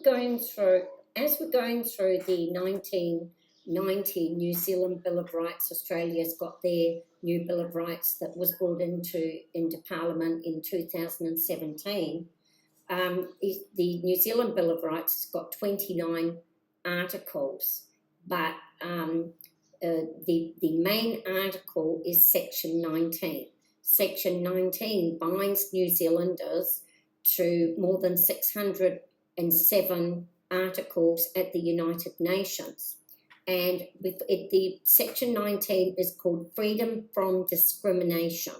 going through, as we're going through the 1990 New Zealand Bill of Rights, Australia's got their new Bill of Rights that was brought into Parliament in 2017. The New Zealand Bill of Rights has got 29 articles, but the main article is Section 19. Section 19 binds New Zealanders to more than 607 articles at the United Nations. And with it, the Section 19 is called Freedom from Discrimination.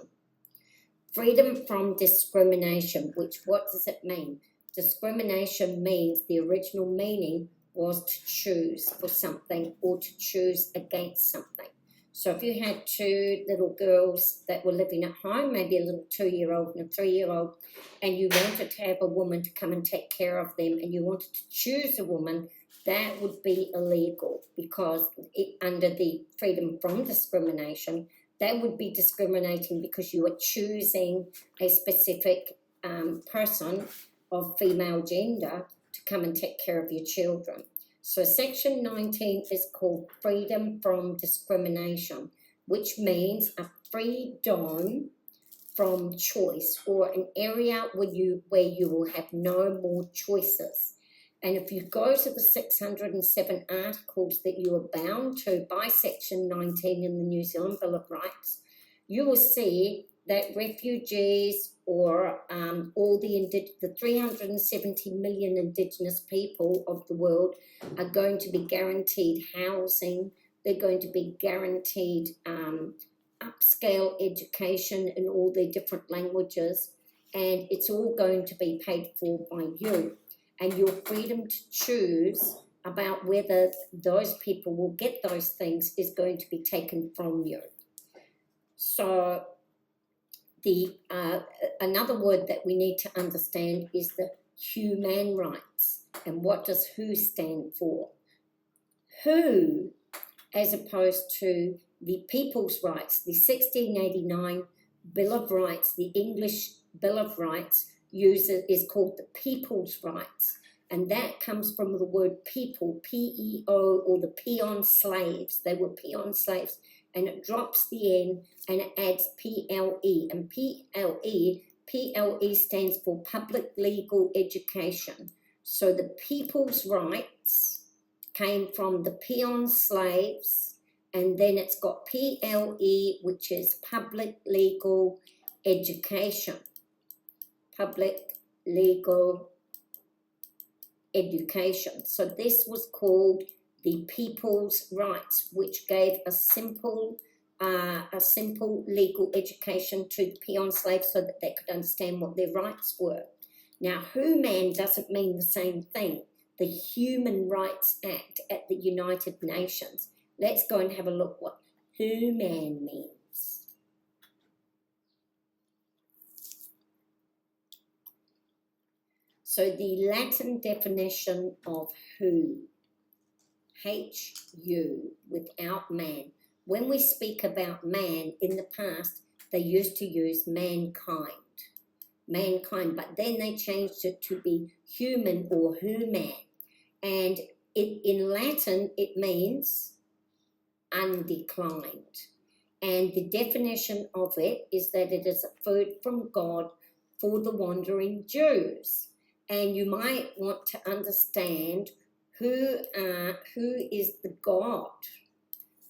Freedom from discrimination, which, what does it mean? Discrimination means, the original meaning was to choose for something or to choose against something. So if you had two little girls that were living at home, maybe a little 2-year-old and a 3-year-old, and you wanted to have a woman to come and take care of them, and you wanted to choose a woman, that would be illegal, because under the freedom from discrimination, that would be discriminating because you are choosing a specific person of female gender to come and take care of your children. So Section 19 is called Freedom from Discrimination, which means a freedom from choice, or an area where you will have no more choices. And if you go to the 607 articles that you are bound to by Section 19 in the New Zealand Bill of Rights, you will see that refugees or all the 370 million Indigenous people of the world are going to be guaranteed housing. They're going to be guaranteed upscale education in all their different languages, and it's all going to be paid for by you. And your freedom to choose about whether those people will get those things is going to be taken from you. So another word that we need to understand is the human rights. And what does WHO stand for? WHO, as opposed to the people's rights, the 1689 Bill of Rights, the English Bill of Rights, is called the people's rights, and that comes from the word people, P-E-O, or the peon slaves. They were peon slaves, and it drops the N and it adds P-L-E, and P-L-E stands for public legal education. So the people's rights came from the peon slaves, and then it's got P-L-E, which is public legal education. Public legal education. So this was called the people's rights, which gave a simple legal education to the peon slaves so that they could understand what their rights were. Now, human doesn't mean the same thing. The Human Rights Act at the United Nations. Let's go and have a look what human means. So the Latin definition of who, H-U, without man. When we speak about man, in the past, they used to use mankind, but then they changed it to be human or human. And in Latin, it means undeclined. And the definition of it is that it is a food from God for the wandering Jews. And you might want to understand who is the God.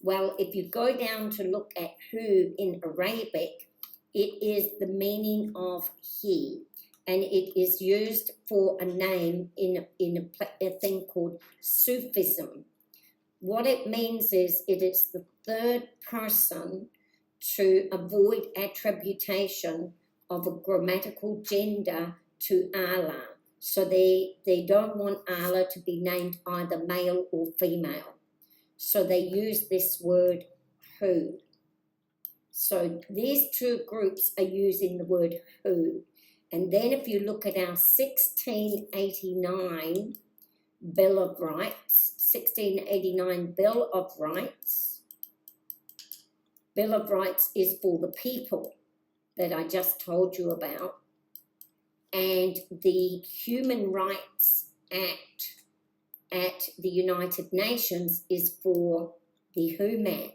Well, if you go down to look at who in Arabic, it is the meaning of he, and it is used for a name in a thing called Sufism. What it means is it is the third person to avoid attribution of a grammatical gender to Allah. So they don't want Allah to be named either male or female. So they use this word who. So these two groups are using the word who. And then if you look at our 1689 Bill of Rights, 1689 Bill of Rights. Bill of Rights is for the people that I just told you about. And the Human Rights Act at the United Nations is for the WHO man.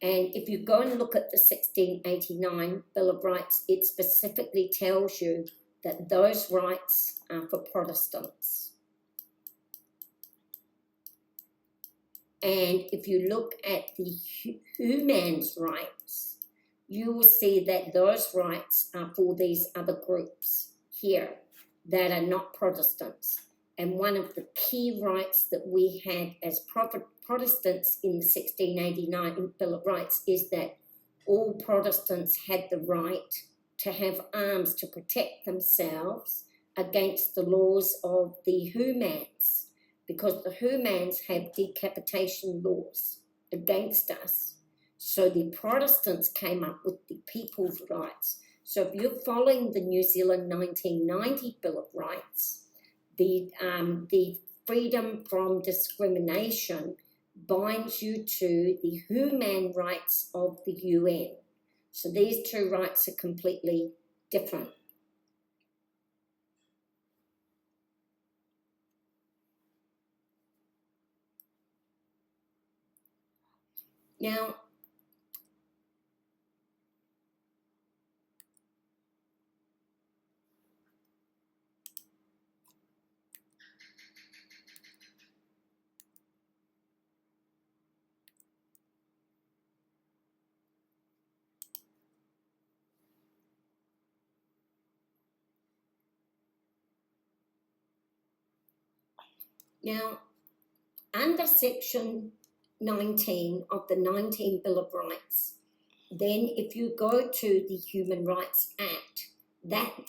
And if you go and look at the 1689 Bill of Rights, it specifically tells you that those rights are for Protestants. And if you look at the WHO man's rights, you will see that those rights are for these other groups here that are not Protestants. And one of the key rights that we had as Protestants in the 1689 Bill of Rights is that all Protestants had the right to have arms to protect themselves against the laws of the WHO mans, because the WHO mans have decapitation laws against us. So the Protestants came up with the people's rights. So if you're following the New Zealand 1990 Bill of Rights, the freedom from discrimination binds you to the human rights of the UN. So these two rights are completely different. Now, under Section 19 of the 19 Bill of Rights, then if you go to the Human Rights Act, that then